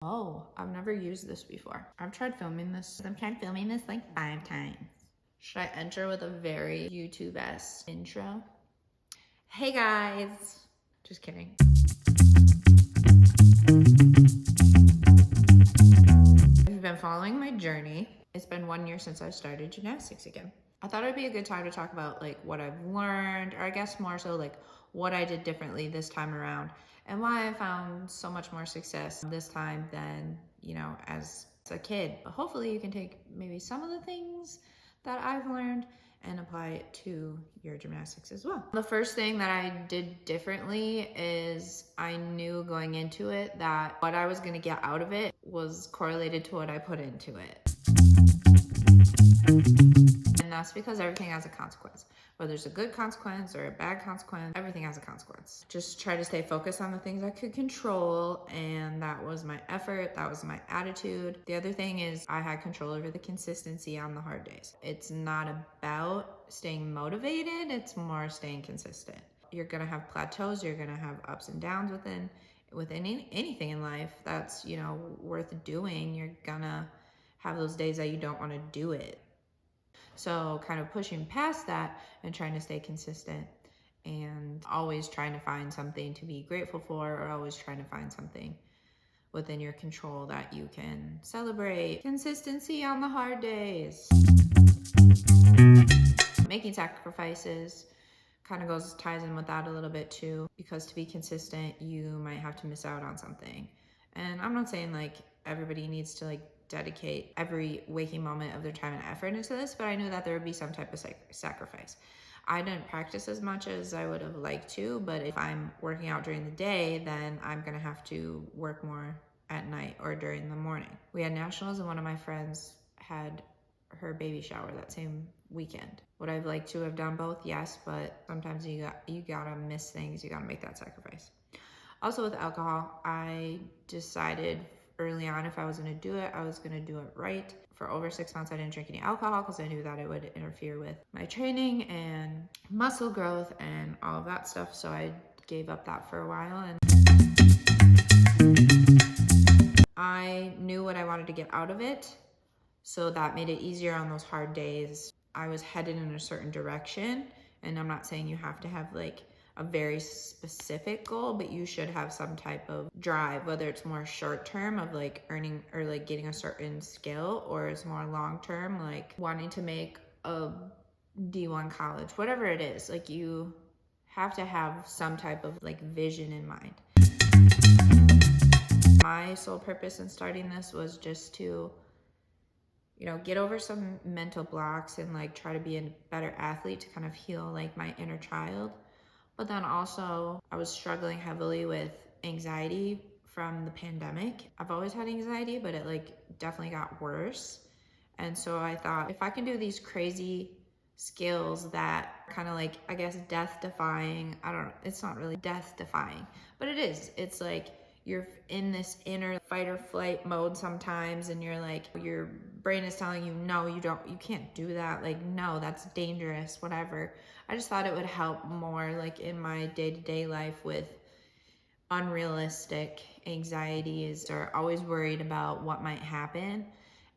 Oh, I've never used this before. I've tried filming this. I've tried filming this like 5 times. Should I enter with a very YouTube-esque intro? Hey guys! Just kidding. If you've been following my journey, it's been 1 year since I started gymnastics again. I thought it'd be a good time to talk about like what I've learned, or I guess more so like what I did differently this time around and why I found so much more success this time than, as a kid. But hopefully you can take maybe some of the things that I've learned and apply it to your gymnastics as well. The first thing that I did differently is I knew going into it that what I was gonna get out of it was correlated to what I put into it. And that's because everything has a consequence. Whether it's a good consequence or a bad consequence, everything has a consequence. Just try to stay focused on the things I could control, and that was my effort, that was my attitude. The other thing is I had control over the consistency on the hard days. It's not about staying motivated, it's more staying consistent. You're gonna have plateaus, you're gonna have ups and downs within anything in life that's, worth doing. You're gonna have those days that you don't wanna do it. So kind of pushing past that and trying to stay consistent and always trying to find something to be grateful for, or always trying to find something within your control that you can celebrate. Consistency on the hard days. Making sacrifices kind of ties in with that a little bit too, because to be consistent, you might have to miss out on something. And I'm not saying like everybody needs to like dedicate every waking moment of their time and effort into this, but I knew that there would be some type of sacrifice. I didn't practice as much as I would have liked to, but if I'm working out during the day, then I'm gonna have to work more at night or during the morning. We had nationals and one of my friends had her baby shower that same weekend. Would I have liked to have done both? Yes, but sometimes you gotta miss things, you gotta make that sacrifice. Also with alcohol, I decided early on if I was gonna do it, I was gonna do it right. For over 6 months, I didn't drink any alcohol because I knew that it would interfere with my training and muscle growth and all of that stuff. So I gave up that for a while, and I knew what I wanted to get out of it. So that made it easier on those hard days. I was headed in a certain direction, and I'm not saying you have to have like a very specific goal, but you should have some type of drive, whether it's more short term of like earning or like getting a certain skill, or it's more long term, like wanting to make a D1 college, whatever it is. Like you have to have some type of like vision in mind. My sole purpose in starting this was just to get over some mental blocks and like try to be a better athlete to kind of heal like my inner child. But then also I was struggling heavily with anxiety from the pandemic. I've always had anxiety, but it like definitely got worse. And so I thought if I can do these crazy skills that kind of like, I guess, death defying, it's not really death defying, but it is. It's like you're in this inner fight or flight mode sometimes, and you're like, your brain is telling you, no, you can't do that. Like, no, that's dangerous, whatever. I just thought it would help more like in my day-to-day life with unrealistic anxieties or always worried about what might happen.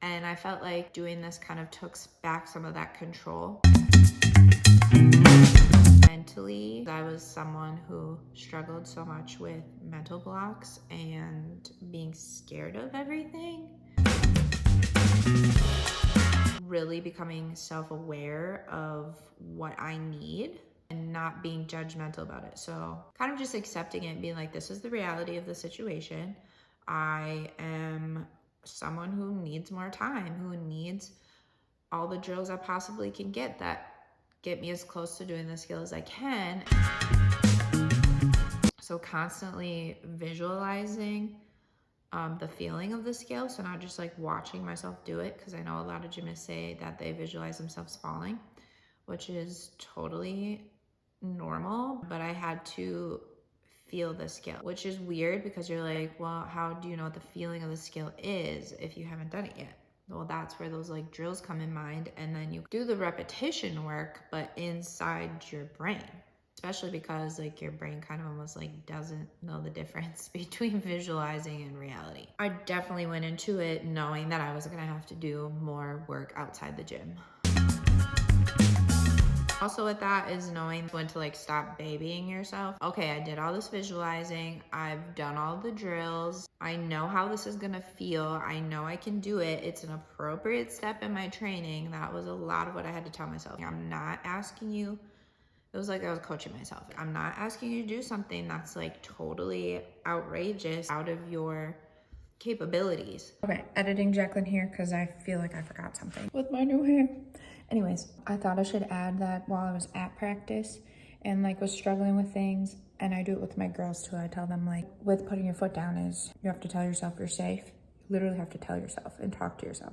And I felt like doing this kind of took back some of that control. Mentally, I was someone who struggled so much with mental blocks and being scared of everything. Really becoming self-aware of what I need and not being judgmental about it. So kind of just accepting it and being like, this is the reality of the situation. I am someone who needs more time, who needs all the drills I possibly can get that get me as close to doing the skill as I can. So constantly visualizing the feeling of the skill. So not just like watching myself do it, because I know a lot of gymnasts say that they visualize themselves falling, which is totally normal, but I had to feel the skill, which is weird because you're like, well, how do you know what the feeling of the skill is if you haven't done it yet? Well, that's where those like drills come in mind, and then you do the repetition work, but inside your brain. especially because like your brain kind of almost like doesn't know the difference between visualizing and reality. I definitely went into it knowing that I was gonna have to do more work outside the gym. Also with that is knowing when to like stop babying yourself. Okay, I did all this visualizing. I've done all the drills. I know how this is gonna feel. I know I can do it. It's an appropriate step in my training. That was a lot of what I had to tell myself. I'm not asking you, it was like I was coaching myself. I'm not asking you to do something that's like totally outrageous out of your capabilities. Okay, editing Jacqueline here because I feel like I forgot something with my new hair. Anyways, I thought I should add that while I was at practice and like was struggling with things, and I do it with my girls too. I tell them like with putting your foot down is you have to tell yourself you're safe. You literally have to tell yourself and talk to yourself.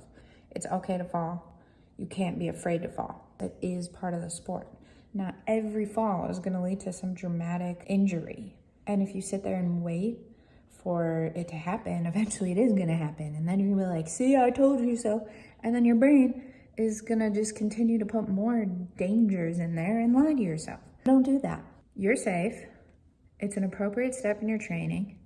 It's okay to fall. You can't be afraid to fall. It is part of the sport. Not every fall is gonna lead to some dramatic injury. And if you sit there and wait for it to happen, eventually it is gonna happen. And then you're gonna be like, see, I told you so. And then your brain is gonna just continue to put more dangers in there and lie to yourself. Don't do that. You're safe. It's an appropriate step in your training.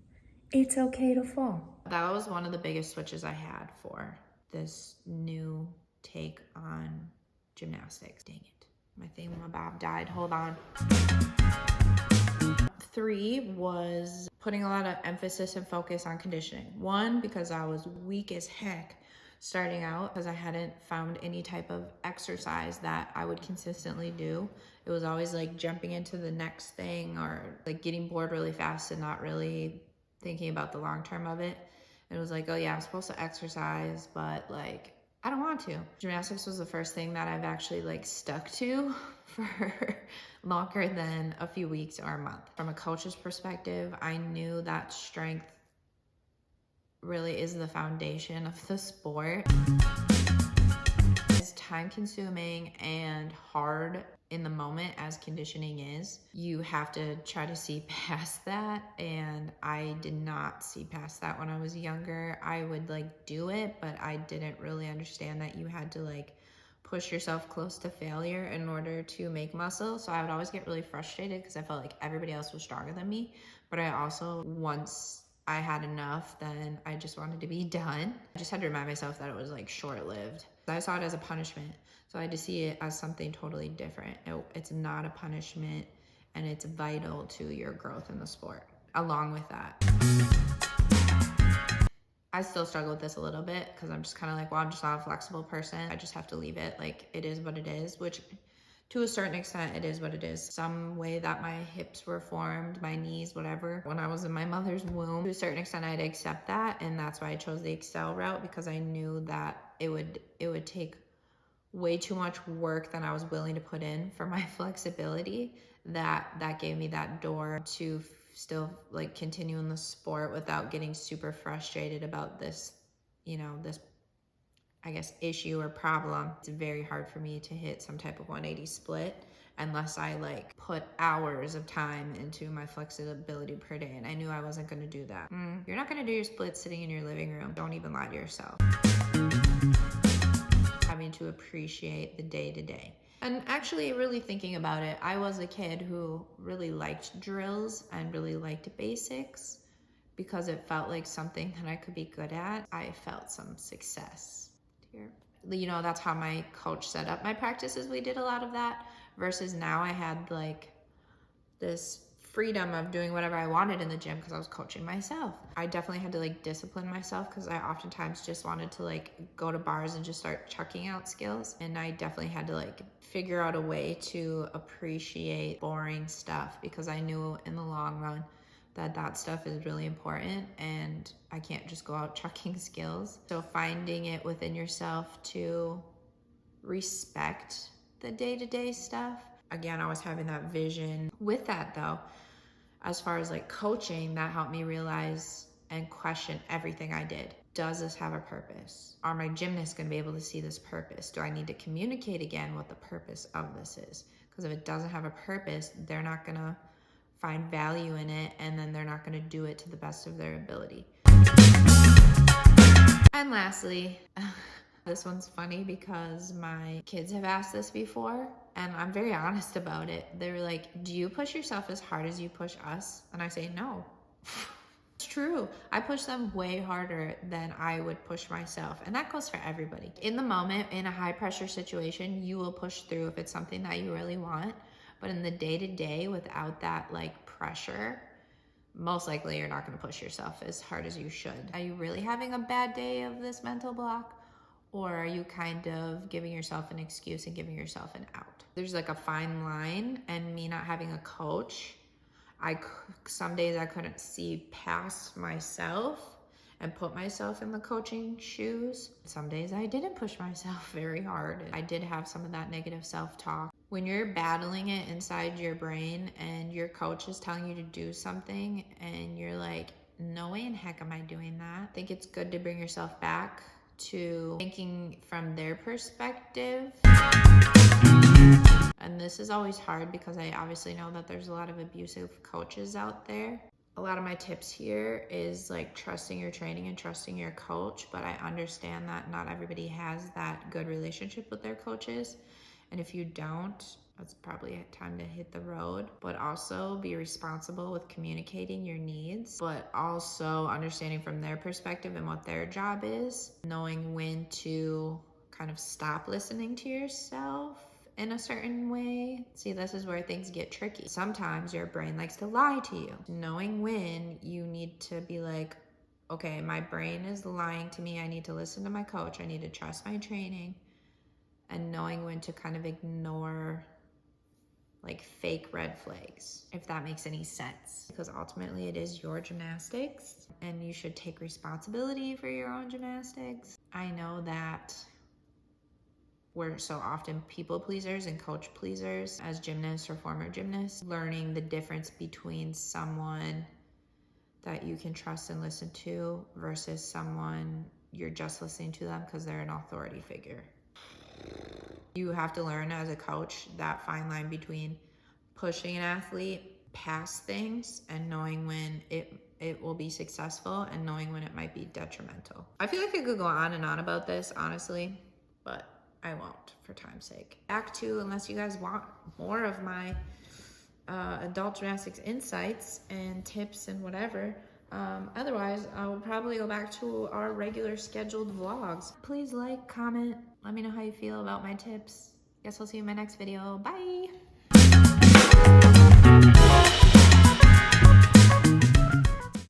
It's okay to fall. That was one of the biggest switches I had for this new take on gymnastics. Dang it. My thingamabob died. Hold on. 3 was putting a lot of emphasis and focus on conditioning. 1, because I was weak as heck starting out because I hadn't found any type of exercise that I would consistently do. It was always like jumping into the next thing or like getting bored really fast and not really thinking about the long term of it. And it was like, oh yeah, I'm supposed to exercise, but like, I don't want to. Gymnastics was the first thing that I've actually like stuck to for longer than a few weeks or a month. From a coach's perspective, I knew that strength really is the foundation of the sport. As time consuming and hard in the moment as conditioning is, you have to try to see past that. And I did not see past that when I was younger. I would like do it, but I didn't really understand that you had to like push yourself close to failure in order to make muscle. So I would always get really frustrated because I felt like everybody else was stronger than me. But I also, once I had enough, then I just wanted to be done. I just had to remind myself that it was like short-lived. I saw it as a punishment. So I had to see it as something totally different. It's not a punishment, and it's vital to your growth in the sport. Along with that, I still struggle with this a little bit because I'm just kind of like, well, I'm just not a flexible person. I just have to leave it. Like, it is what it is, which to a certain extent, it is what it is. Some way that my hips were formed, my knees, whatever, when I was in my mother's womb, to a certain extent, I had to accept that. And that's why I chose the Excel route, because I knew that it would take way too much work than I was willing to put in for my flexibility. That gave me that door to still like continue in the sport without getting super frustrated about this, this, I guess, issue or problem. It's very hard for me to hit some type of 180 split unless I like put hours of time into my flexibility per day. And I knew I wasn't gonna do that. You're not gonna do your split sitting in your living room. Don't even lie to yourself. Having to appreciate the day-to-day. And actually really thinking about it, I was a kid who really liked drills and really liked basics because it felt like something that I could be good at. I felt some success here. That's how my coach set up my practices. We did a lot of that versus now I had like this freedom of doing whatever I wanted in the gym because I was coaching myself. I definitely had to like discipline myself because I oftentimes just wanted to like go to bars and just start chucking out skills. And I definitely had to like figure out a way to appreciate boring stuff because I knew in the long run that stuff is really important and I can't just go out chucking skills. So finding it within yourself to respect the day-to-day stuff. Again, I was having that vision. With that though, as far as like coaching, that helped me realize and question everything I did. Does this have a purpose? Are my gymnasts gonna be able to see this purpose? Do I need to communicate again what the purpose of this is? Because if it doesn't have a purpose, they're not gonna find value in it, and then they're not gonna do it to the best of their ability. And lastly, this one's funny because my kids have asked this before, And I'm very honest about it. They were like, do you push yourself as hard as you push us? And I say, no. It's true. I push them way harder than I would push myself. And that goes for everybody. In the moment, in a high pressure situation, you will push through if it's something that you really want. But in the day to day, without that like pressure, most likely you're not going to push yourself as hard as you should. Are you really having a bad day of this mental block? Or are you kind of giving yourself an excuse and giving yourself an out? There's like a fine line, and me not having a coach, some days I couldn't see past myself and put myself in the coaching shoes. Some days I didn't push myself very hard. I did have some of that negative self-talk. When you're battling it inside your brain and your coach is telling you to do something and you're like, no way in heck am I doing that. I think it's good to bring yourself back to thinking from their perspective. And this is always hard because I obviously know that there's a lot of abusive coaches out there. A lot of my tips here is like trusting your training and trusting your coach, but I understand that not everybody has that good relationship with their coaches. And if you don't, it's probably time to hit the road. But also be responsible with communicating your needs, but also understanding from their perspective and what their job is, knowing when to kind of stop listening to yourself in a certain way. See, this is where things get tricky. Sometimes your brain likes to lie to you. Knowing when you need to be like, okay, my brain is lying to me. I need to listen to my coach. I need to trust my training. And knowing when to kind of ignore like fake red flags, if that makes any sense. Because ultimately it is your gymnastics and you should take responsibility for your own gymnastics. I know that we're so often people pleasers and coach pleasers as gymnasts or former gymnasts, learning the difference between someone that you can trust and listen to versus someone you're just listening to them because they're an authority figure. You have to learn as a coach that fine line between pushing an athlete past things and knowing when it will be successful and knowing when it might be detrimental. I feel like I could go on and on about this, honestly, but I won't for time's sake. Back to, unless you guys want more of my adult gymnastics insights and tips and whatever. Otherwise, I will probably go back to our regular scheduled vlogs. Please like, comment, let me know how you feel about my tips. Guess I'll see you in my next video. Bye!